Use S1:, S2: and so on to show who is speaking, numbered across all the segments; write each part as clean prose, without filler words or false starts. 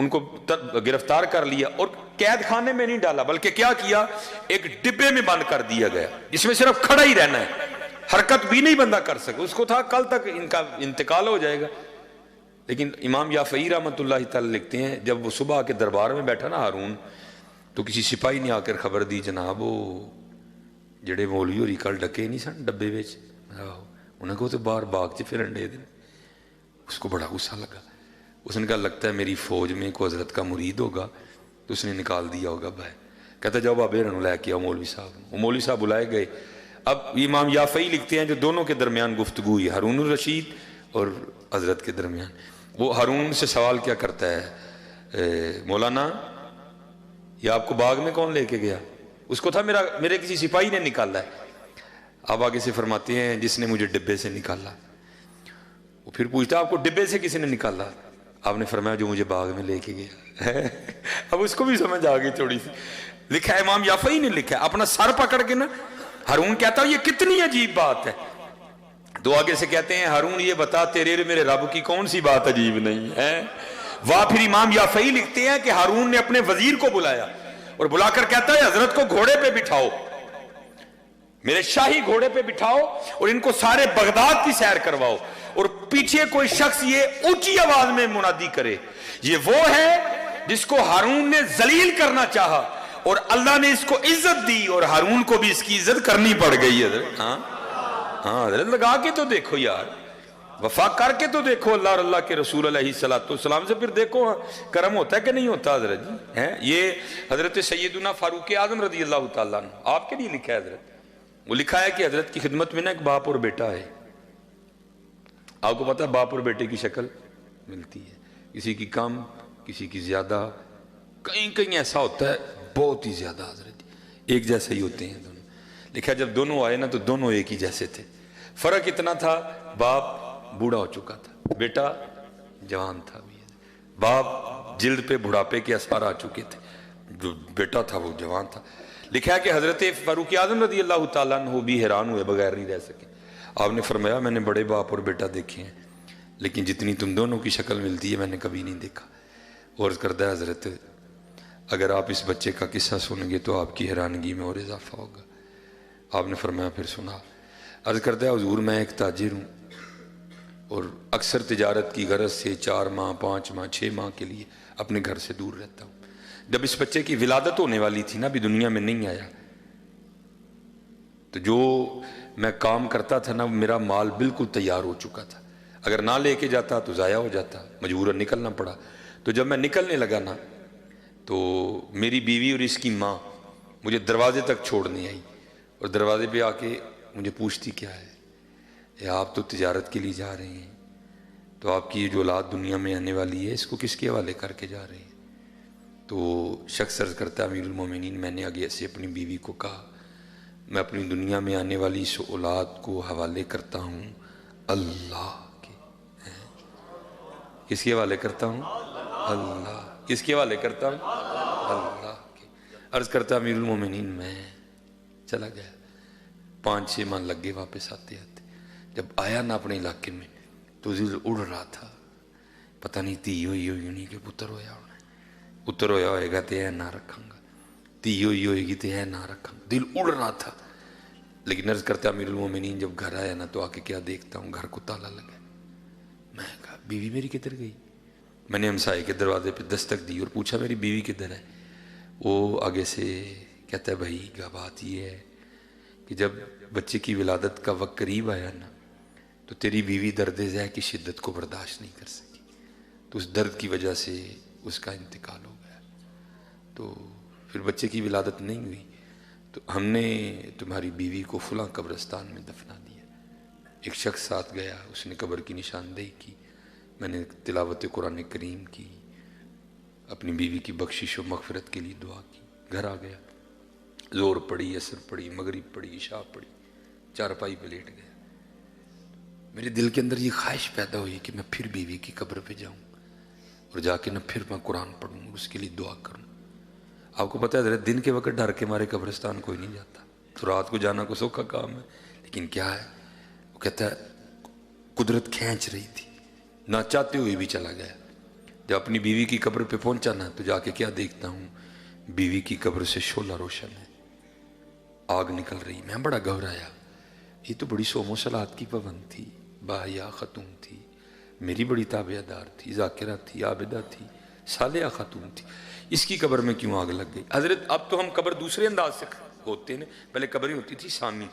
S1: ان کو گرفتار کر لیا اور قید خانے میں نہیں ڈالا بلکہ کیا کیا، ایک ڈبے میں بند کر دیا گیا جس میں صرف کھڑا ہی رہنا ہے، حرکت بھی نہیں بندہ کر سکے، اس کو تھا کل تک ان کا انتقال ہو جائے گا۔ لیکن امام یافعی رحمۃ اللہ تعالی لکھتے ہیں جب وہ صبح کے دربار میں بیٹھا نا ہارون، تو کسی سپاہی نے آ کر خبر دی جناب وہ جڑے مولوی ہوری کل ڈکے نہیں سن ڈبے وچ، انہیں کو تو باہر باغ چ پھرن دے دیں۔ اس کو بڑا غصہ لگا، اس نے کہا لگتا ہے میری فوج میں کوئی حضرت کا مرید ہوگا تو اس نے نکال دیا ہوگا بھائی۔ کہتا جاؤ بابے رنو لے کے آؤ مولوی صاحب۔ وہ مولوی صاحب بلائے گئے۔ اب امام یافعی لکھتے ہیں جو دونوں کے درمیان گفتگو ہوئی ہارون الرشید اور حضرت کے درمیان، وہ ہارون سے سوال کیا کرتا ہے، مولانا یہ آپ کو باغ میں کون لے کے گیا؟ اس کو تھا میرے کسی سپاہی نے نکالا ہے۔ آپ آگے سے فرماتے ہیں جس نے مجھے ڈبے سے نکالا۔ وہ پھر پوچھتا آپ کو ڈبے سے کسی نے نکالا؟ آپ نے فرمایا جو مجھے باغ میں لے کے گیا۔ اب اس کو بھی سمجھ آ گئی تھوڑی سی۔ لکھا ہے امام یافعی نے لکھا ہے، اپنا سر پکڑ کے نا ہارون کہتا یہ کتنی عجیب بات ہے۔ تو آگے سے کہتے ہیں ہارون یہ بتا تیرے میرے رب کی کون سی بات عجیب نہیں ہے؟ واہ پھر امام یافعی لکھتے ہیں کہ ہارون نے اپنے وزیر کو بلایا اور بلا کر کہتا ہے حضرت کو گھوڑے پہ بٹھاؤ، میرے شاہی گھوڑے پہ بٹھاؤ اور ان کو سارے بغداد کی سیر کرواؤ، اور پیچھے کوئی شخص یہ اونچی آواز میں منادی کرے یہ وہ ہے جس کو ہارون نے ذلیل کرنا چاہا اور اللہ نے اس کو عزت دی اور ہارون کو بھی اس کی عزت کرنی پڑ گئی۔ حضرت ہاں حضرت لگا کے تو دیکھو یار، وفا کر کے تو دیکھو اللہ اور اللہ کے رسول علیہ السلام سے، پھر دیکھو کرم ہوتا ہے کہ نہیں ہوتا حضرت جی۔ یہ حضرت سیدنا فاروق اعظم رضی اللہ تعالیٰ عنہ آپ کے لیے لکھا ہے حضرت، وہ لکھا ہے کہ حضرت کی خدمت میں نا ایک باپ اور بیٹا ہے۔ آپ کو پتا ہے باپ اور بیٹے کی شکل ملتی ہے، کسی کی کم کسی کی زیادہ، کہیں ایسا ہوتا ہے بہت ہی زیادہ حضرت ایک جیسے ہی ہوتے ہیں دونوں۔ لکھا جب دونوں آئے نا تو دونوں ایک ہی جیسے تھے، فرق اتنا تھا باپ بوڑھا ہو چکا تھا، بیٹا جوان تھا بھی، باپ جلد پہ بڑھاپے کے اثار آ چکے تھے، جو بیٹا تھا وہ جوان تھا۔ لکھا ہے کہ حضرت فاروق اعظم رضی اللہ تعالیٰ عنہ بھی حیران ہوئے بغیر نہیں رہ سکے۔ آپ نے فرمایا میں نے بڑے باپ اور بیٹا دیکھے ہیں لیکن جتنی تم دونوں کی شکل ملتی ہے میں نے کبھی نہیں دیکھا۔ عرض کرتا ہے حضرت اگر آپ اس بچے کا قصہ سنیں گے تو آپ کی حیرانگی میں اور اضافہ ہوگا۔ آپ نے فرمایا پھر سنا۔ عرض کرتا ہے حضور میں ایک تاجر ہوں اور اکثر تجارت کی غرض سے 4 ماہ 5 ماہ 6 ماہ کے لیے اپنے گھر سے دور رہتا ہوں۔ جب اس بچے کی ولادت ہونے والی تھی نا، ابھی دنیا میں نہیں آیا، تو جو میں کام کرتا تھا نا میرا مال بالکل تیار ہو چکا تھا، اگر نہ لے کے جاتا تو ضائع ہو جاتا، مجبوراً نکلنا پڑا۔ تو جب میں نکلنے لگا نا تو میری بیوی اور اس کی ماں مجھے دروازے تک چھوڑنے آئی اور دروازے پہ آ کے مجھے پوچھتی کیا ہے، آپ تو تجارت کے لیے جا رہے ہیں تو آپ کی یہ جو اولاد دنیا میں آنے والی ہے اس کو کس کے حوالے کر کے جا رہے ہیں؟ تو شخص عرض کرتا امیر المومنین میں نے آگے سے اپنی بیوی کو کہا میں اپنی دنیا میں آنے والی اس اولاد کو حوالے کرتا ہوں اللہ کے۔ کس کے حوالے کرتا ہوں؟ اللہ۔ کس کے حوالے کرتا ہوں؟ اللہ کے۔ عرض کرتا امیر المومنین میں چلا گیا، 5-6 ماہ لگ گئے واپس آتے آتے۔ جب آیا نا اپنے علاقے میں تو دل اڑ رہا تھا، پتہ نہیں تھی ہوئی نہیں کہ پتر ہویا ہونا ہے، پتر ہویا ہوئے گا تو یہ نہ رکھاں گا، تھی ہوئی ہوئے گی تو یہ نہ رکھاں گا، دل اڑ رہا تھا۔ لیکن عرض کرتا امیر المومنین جب گھر آیا نا تو آ کے کیا دیکھتا ہوں گھر کو تالا لگا۔ میں کہا بیوی میری کدھر گئی؟ میں نے ہمسائے کے دروازے پہ دستک دی اور پوچھا میری بیوی کدھر ہے؟ وہ آگے سے کہتا ہے بھائی کا بات یہ ہے کہ جب بچے کی ولادت کا وقت قریب آیا نا تو تیری بیوی درد ذہ کی شدت کو برداشت نہیں کر سکی، تو اس درد کی وجہ سے اس کا انتقال ہو گیا، تو پھر بچے کی ولادت نہیں ہوئی تو ہم نے تمہاری بیوی کو فلاں قبرستان میں دفنا دیا۔ ایک شخص ساتھ گیا، اس نے قبر کی نشاندہی کی، میں نے تلاوت قرآن کریم کی، اپنی بیوی کی بخشش و مغفرت کے لیے دعا کی، گھر آ گیا، زور پڑی، عصر پڑی، مغرب پڑی، عشاء پڑی، چارپائی پہ لیٹ گیا۔ میرے دل کے اندر یہ خواہش پیدا ہوئی کہ میں پھر بیوی کی قبر پہ جاؤں اور جا کے نہ پھر میں قرآن پڑھوں اور اس کے لیے دعا کروں۔ آپ کو پتہ ہے حضرت دن کے وقت ڈر کے مارے قبرستان کوئی نہیں جاتا، تو رات کو جانا کو سوکھا کام ہے، لیکن کیا ہے وہ کہتا ہے قدرت کھینچ رہی تھی، نہ چاہتے ہوئے بھی چلا گیا۔ جب اپنی بیوی کی قبر پہ پہنچا نا تو جا کے کیا دیکھتا ہوں، بیوی کی قبر سے شعلہ روشن ہے، آگ نکل رہی۔ میں بڑا گھبرایا، یہ تو بڑی صوم و صلات کی پابند تھی، باحیا خاتون تھی، میری بڑی تابعہ دار تھی، ذاکرہ تھی، عابدہ تھی، صالحہ خاتون تھی، اس کی قبر میں کیوں آگ لگ گئی؟ حضرت اب تو ہم قبر دوسرے انداز سے ہوتے ہیں، پہلے قبریں ہوتی تھی سامی،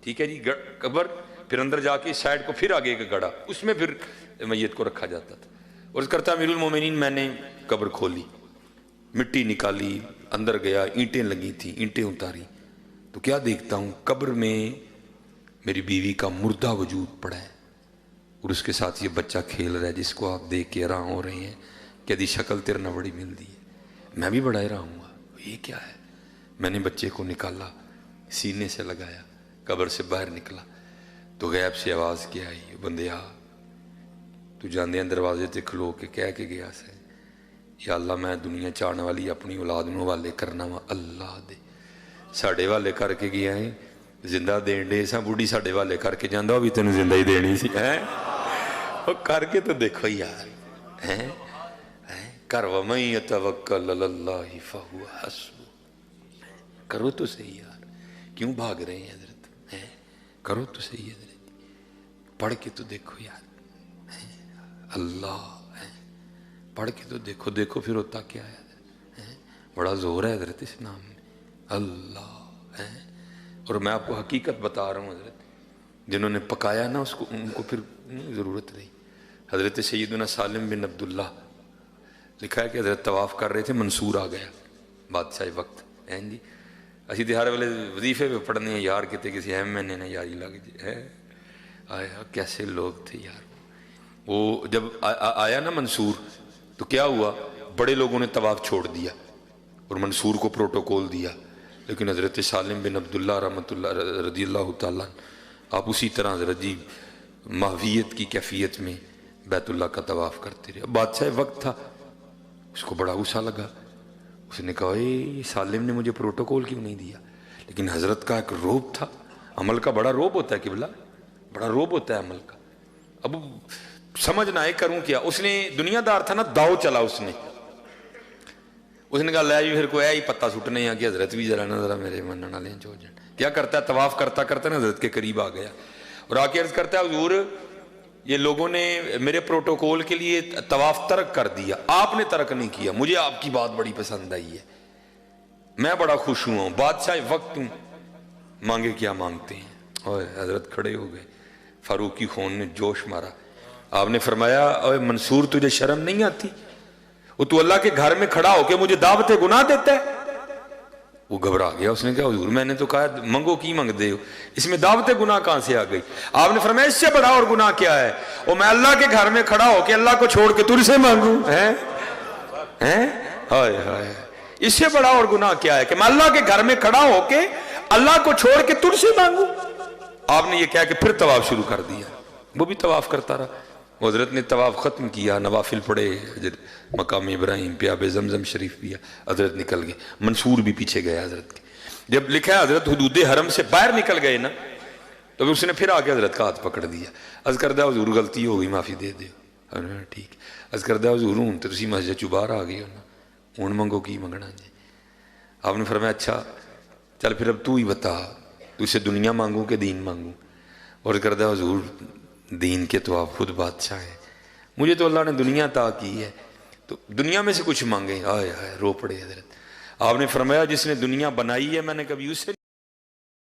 S1: ٹھیک ہے جی، قبر پھر اندر جا کے سائڈ کو پھر آگے کا گڑا، اس میں پھر میت کو رکھا جاتا تھا۔ اور کرتا امیر المومنین میں نے قبر کھولی، مٹی نکالی، اندر گیا، اینٹیں لگی تھیں، اینٹیں اتاری تو کیا دیکھتا ہوں، قبر میں میری بیوی کا مردہ وجود پڑا ہے، اور اس کے ساتھ یہ بچہ کھیل رہا ہے جس کو آپ دیکھ کے حیران ہو رہے ہیں کہ دی شکل تیرے نہ بڑی ملتی ہے۔ میں بھی بڑا حیران ہوا، یہ کیا ہے؟ میں نے بچے کو نکالا، سینے سے لگایا، قبر سے باہر نکلا تو غیب سے آواز کیا آئی، بندیا تو جاندے دروازے تے کھلو کے کہہ کے گیا سے، یا اللہ میں دنیا چاہنے والی اپنی اولاد نو والے کرنا وا، اللہ دے ساڑے والے کر کے گیا ہے، زندہ دین دے سا بوڑھی ساڑے والے کر کے جاندہ بھی تینوں زندہ ہی دینی سی ہے، وہ کر کے تو دیکھو یار ہیں کر وَمَن يَتَوَكَّلْ عَلَى اللَّهِ فَهُوَ حَسْبُهُ، کرو تو صحیح یار، کیوں بھاگ رہے ہیں حضرت ہیں؟ کرو تو صحیح حضرت، پڑھ کے تو دیکھو یار اللہ ہے، پڑھ کے تو دیکھو، دیکھو پھر ہوتا کیا ہے حضرت، بڑا زور ہے حضرت اس نام میں اللہ ہے۔ اور میں آپ کو حقیقت بتا رہا ہوں حضرت، جنہوں نے پکایا نا اس کو، ان کو پھر ضرورت رہی۔ حضرت سیدنا سالم بن عبداللہ لکھا ہے کہ حضرت طواف کر رہے تھے، منصور آ گیا بادشاہ وقت ہیں جی، اسی تہارے والے وظیفے پہ پڑھنے ہیں یار، کہتے کسی اہم میں نے یاری لگ جائے ہے، آیا کیسے لوگ تھے یار۔ وہ جب آیا نا منصور تو کیا ہوا، بڑے لوگوں نے طواف چھوڑ دیا اور منصور کو پروٹوکول دیا، لیکن حضرت سالم بن عبداللہ رحمۃ اللہ رضی اللہ تعالیٰ آپ اسی طرح حضرت جی ماہویت کی کیفیت میں بیت اللہ کا طواف کرتے رہے۔ اب بادشاہ وقت تھا، اس کو بڑا غصہ لگا، اس نے کہا اے سالم نے مجھے پروٹوکول کیوں نہیں دیا؟ لیکن حضرت کا ایک روب تھا، عمل کا بڑا روب ہوتا ہے قبلہ، بڑا روب ہوتا ہے عمل کا۔ اب سمجھ نہ آئے کروں کیا، اس نے دنیا دار تھا نا، داؤ چلا اس نے کہا لے جی پھر کوئی ہی پتہ سٹنے ہیں کہ حضرت بھی ذرا نا ذرا میرے مننا لیں جو جان، کیا کرتا ہے طواف کرتا کرتا نا حضرت کے قریب آ گیا اور آ کے عرض کرتا ہے حضور یہ لوگوں نے میرے پروٹوکول کے لیے طواف ترک کر دیا، آپ نے ترک نہیں کیا، مجھے آپ کی بات بڑی پسند آئی ہے، میں بڑا خوش ہوا ہوں، بادشاہ وقت ہوں، مانگے کیا مانگتے ہیں۔ اور حضرت کھڑے ہو گئے، فاروقی خون نے جوش مارا، آپ نے فرمایا اوے منصور تجھے شرم نہیں آتی، وہ تو اللہ کے گھر میں کھڑا ہو کے مجھے دعوت گناہ دیتا ہے؟ وہ گھبرا گیا، اس نے کہا حضور میں نے تو کہا منگو کی منگ دے ہو، اس میں دعوت گناہ کہاں سے آ گئی؟ آپ نے فرمایا اس سے بڑا اور گناہ کیا ہے، وہ میں اللہ کے گھر میں کھڑا ہو کے اللہ کو چھوڑ کے تجھ سے مانگوں ہیں ہائے ہائے، اس سے بڑا اور گناہ کیا ہے کہ میں اللہ کے گھر میں کھڑا ہو کے اللہ کو چھوڑ کے تجھ سے مانگوں؟ آپ نے یہ کہا کہ پھر طواف شروع کر دیا، وہ بھی طواف کرتا رہا، حضرت نے طواف ختم کیا، نوافل پڑھے، مقام ابراہیم پہ آب زمزم شریف پیا، حضرت نکل گئے، منصور بھی پیچھے گئے حضرت کے۔ جب لکھا ہے حضرت حدود حرم سے باہر نکل گئے نا تو اس نے پھر آ کے حضرت کا ہاتھ پکڑ دیا، عرض کردہ حضور غلطی ہو گئی معافی دے دیو، ٹھیک، عرض کردہ حضور ہوں تو تسی مسجد چو باہر آ گئی ہو نا، ہوں منگو کی منگنا جی؟ آپ نے فرمایا اچھا چل پھر اب تو ہی بتا، تو اسے دنیا مانگوں کہ دین مانگوں؟ اور کردہ حضور دین کے تو آپ خود بادشاہ ہیں، مجھے تو اللہ نے دنیا عطا کی ہے تو دنیا میں سے کچھ مانگے، آئے آئے رو پڑے حضرت۔ آپ نے فرمایا جس نے دنیا بنائی ہے میں نے کبھی اسے